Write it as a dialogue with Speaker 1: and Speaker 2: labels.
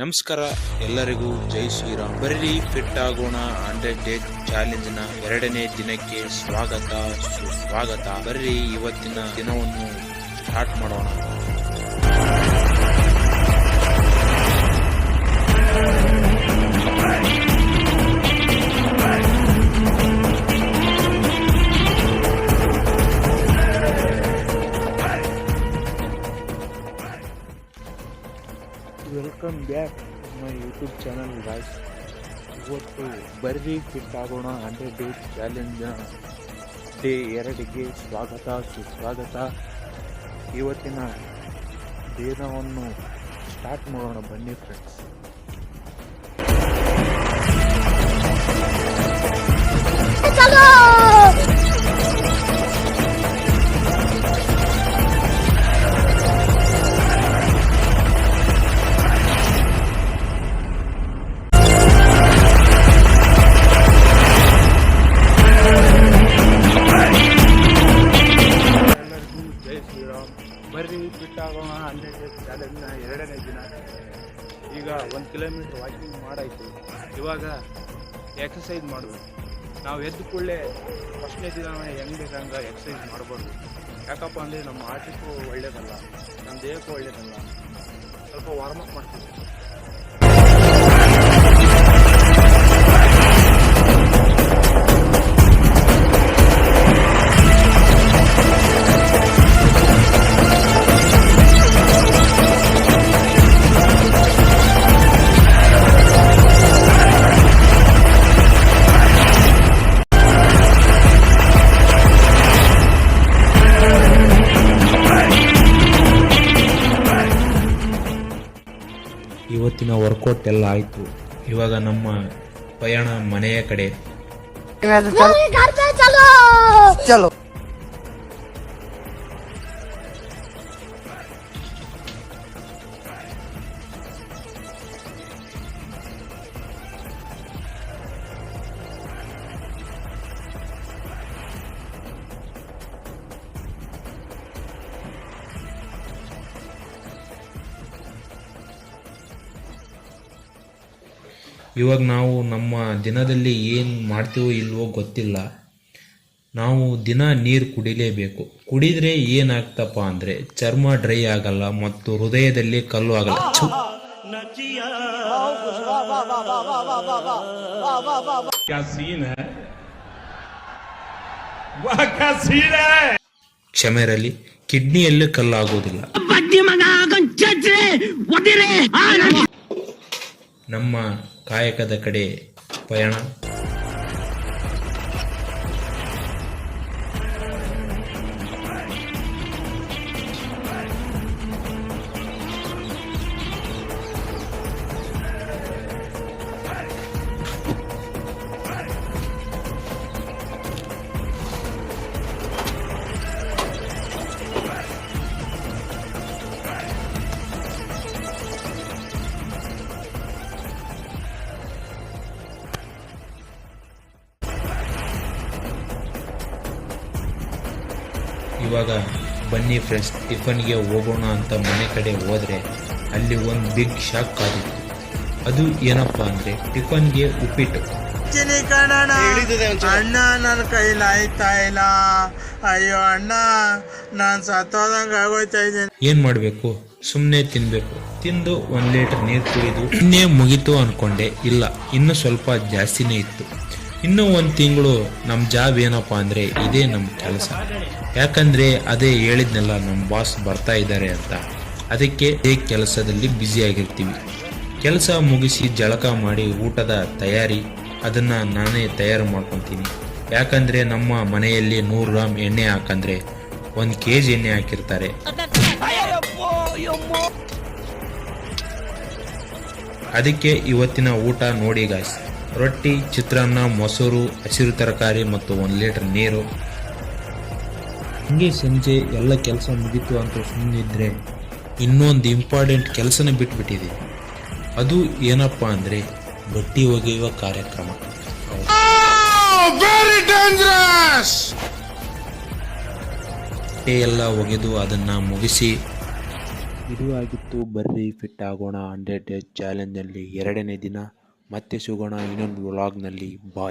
Speaker 1: ನಮಸ್ಕಾರ ಎಲ್ಲರಿಗೂ ಜೈ ಶ್ರೀರಾಮ್. ಬರ್ರಿ ಫಿಟ್ ಆಗೋಣ 100 ಡೇ ಚಾಲೆಂಜ್ ನ 2ನೇ ದಿನಕ್ಕೆ ಸುಸ್ವಾಗತ. ಬರ್ರಿ ಇವತ್ತಿನ ದಿನವನ್ನು ಸ್ಟಾರ್ಟ್ ಮಾಡೋಣ. Welcome back my YouTube channel guys. ಇವತ್ತು ಬರ್ರಿ ಫಿಟ್ ಆಗೋಣ 100 ಡೇ ಚಾಲೆಂಜ್ ಡೇ 2ಗೆ ಸುಸ್ವಾಗತ. ಇವತ್ತಿನ ದಿನವನ್ನು ಸ್ಟಾರ್ಟ್ ಮಾಡೋಣ ಬನ್ನಿ ಫ್ರೆಂಡ್ಸ್. ಬರ್ರಿ ಫಿಟ್ ಆಗೋಣ 100 ಡೇ ಚಾಲೆಂಜ್ನ 2ನೇ ದಿನ. ಈಗ 1 ಕಿಲೋಮೀಟರ್ ವಾಕಿಂಗ್ ಮಾಡಾಯಿತು. ಇವಾಗ ಎಕ್ಸಸೈಸ್ ಮಾಡಬೇಕು. ನಾವು ಎದ್ದು ಕೂಡಲೇ ಫಸ್ಟ್ನೇ ದಿನ ಹೆಂಗೆ ಬೇಕಂಗೆ ಎಕ್ಸಸೈಸ್ ಮಾಡಬಾರ್ದು. ಯಾಕಪ್ಪ ಅಂದರೆ ನಮ್ಮ ಆಟಕ್ಕೂ ಒಳ್ಳೇದಲ್ಲ, ನಮ್ಮ ದೇಹಕ್ಕೂ ಒಳ್ಳೇದಲ್ಲ. ಸ್ವಲ್ಪ ವಾರ್ಮಪ್ ಮಾಡ್ತೀವಿ. ಇವತ್ತಿನ ವರ್ಕೌಟ್ ಎಲ್ಲ ಆಯಿತು. ಇವಾಗ ನಮ್ಮ ಪಯಣ ಮನೆಯ ಕಡೆ. ಚಲೋ ಇವಾಗ ನಾವು ನಮ್ಮ ದಿನದಲ್ಲಿ ಏನು ಮಾಡ್ತೀವೋ ಇಲ್ವೋ ಗೊತ್ತಿಲ್ಲ. ನಾವು ದಿನ ನೀರು ಕುಡಿಲೇಬೇಕು. ಕುಡಿದ್ರೆ ಏನಾಗ್ತಪ್ಪ ಅಂದರೆ ಚರ್ಮ ಡ್ರೈ ಆಗಲ್ಲ ಮತ್ತು ಹೃದಯದಲ್ಲಿ ಕಲ್ಲು ಆಗಲ್ಲ. ಕ್ಷಮೆ ಇರಲಿ, ಕಿಡ್ನಿಯಲ್ಲಿ ಕಲ್ಲು ಆಗೋದಿಲ್ಲ. ನಮ್ಮ ಕಾಯಕದ ಕಡೆ ಪಯಣ. ಇವಾಗ ಬನ್ನಿ ಫ್ರೆಂಡ್ಸ್, ಟಿಫನ್ಗೆ ಹೋಗೋಣ ಅಂತ ಮನೆ ಕಡೆ ಹೋದರೆ ಅಲ್ಲಿ ಒಂದು ಬಿಗ್ ಶಾಕ್ ಆಗಿತ್ತು. ಅದು ಏನಪ್ಪ ಅಂದರೆ ಟಿಫನ್ಗೆ ಉಪ್ಪಿಟ್ಟು.
Speaker 2: ಅಣ್ಣ ನನ್ನ ಕೈಲಿ ಆಯ್ತಾ ಇಲ್ಲ, ಅಯ್ಯೋ ಅಣ್ಣ ನಾನು ಸತ್ತೋದಂಗೆ ಆಗೋಯ್ತಾ ಇದ್ದೀನಿ.
Speaker 1: ಏನು ಮಾಡಬೇಕು, ಸುಮ್ಮನೆ ತಿನ್ನಬೇಕು. ತಿಂದು 1 ಲೀಟರ್ ನೀರು ಕುಡಿದು ಇನ್ನೇ ಮುಗೀತು ಅಂದ್ಕೊಂಡೆ. ಇಲ್ಲ, ಇನ್ನೂ ಸ್ವಲ್ಪ ಜಾಸ್ತಿನೇ ಇತ್ತು. ಇನ್ನೂ 1 ತಿಂಗಳು ನಮ್ಮ ಜಾಬ್ ಏನಪ್ಪ ಅಂದರೆ ಇದೇ ನಮ್ಮ ಕೆಲಸ. ಯಾಕಂದರೆ ಅದೇ ಹೇಳಿದ್ನೆಲ್ಲ, ನಮ್ಮ ಬಾಸ್ ಬರ್ತಾ ಇದ್ದಾರೆ ಅಂತ. ಅದಕ್ಕೆ ಇದೇ ಕೆಲಸದಲ್ಲಿ ಬ್ಯುಸಿಯಾಗಿರ್ತೀವಿ. ಕೆಲಸ ಮುಗಿಸಿ ಜಳಕ ಮಾಡಿ ಊಟದ ತಯಾರಿ, ಅದನ್ನು ನಾನೇ ತಯಾರು ಮಾಡ್ಕೊತೀನಿ. ಯಾಕಂದರೆ ನಮ್ಮ ಮನೆಯಲ್ಲಿ 100 ಗ್ರಾಮ್ ಎಣ್ಣೆ ಹಾಕಂದ್ರೆ 1 kg ಎಣ್ಣೆ ಹಾಕಿರ್ತಾರೆ. ಅದಕ್ಕೆ ಇವತ್ತಿನ ಊಟ ನೋಡಿ ಗಾಯ್ಸ್, ರೊಟ್ಟಿ, ಚಿತ್ರಾನ್ನ, ಮೊಸರು, ಹಸಿರು ತರಕಾರಿ ಮತ್ತು 1 ಲೀಟರ್ ನೀರು. ಹಂಗೆ ಸಂಜೆ ಎಲ್ಲ ಕೆಲಸ ಮುಗೀತು ಅಂತ ಸುಮ್ಮನಿದ್ರೆ ಇನ್ನೊಂದು ಇಂಪಾರ್ಟೆಂಟ್ ಕೆಲಸನ ಬಿಟ್ಬಿಟ್ಟಿದೆ. ಅದು ಏನಪ್ಪ ಅಂದರೆ ಬಟ್ಟೆ ಒಗೆಯುವ ಕಾರ್ಯಕ್ರಮ. ಬಟ್ಟೆ ಎಲ್ಲ ಒಗೆದು ಅದನ್ನು ಮುಗಿಸಿ ಇದು ಆಗಿತ್ತು ಬರ್ರಿ ಫಿಟ್ ಆಗೋಣ 100 ಡೇಸ್ ಚಾಲೆಂಜ್ನಲ್ಲಿ ಎರಡನೇ ದಿನ. ಮತ್ತೆ ಸಿಗೋಣ ಇನ್ನೊಂದು ವ್ಲಾಗ್ನಲ್ಲಿ. ಬಾಯ್.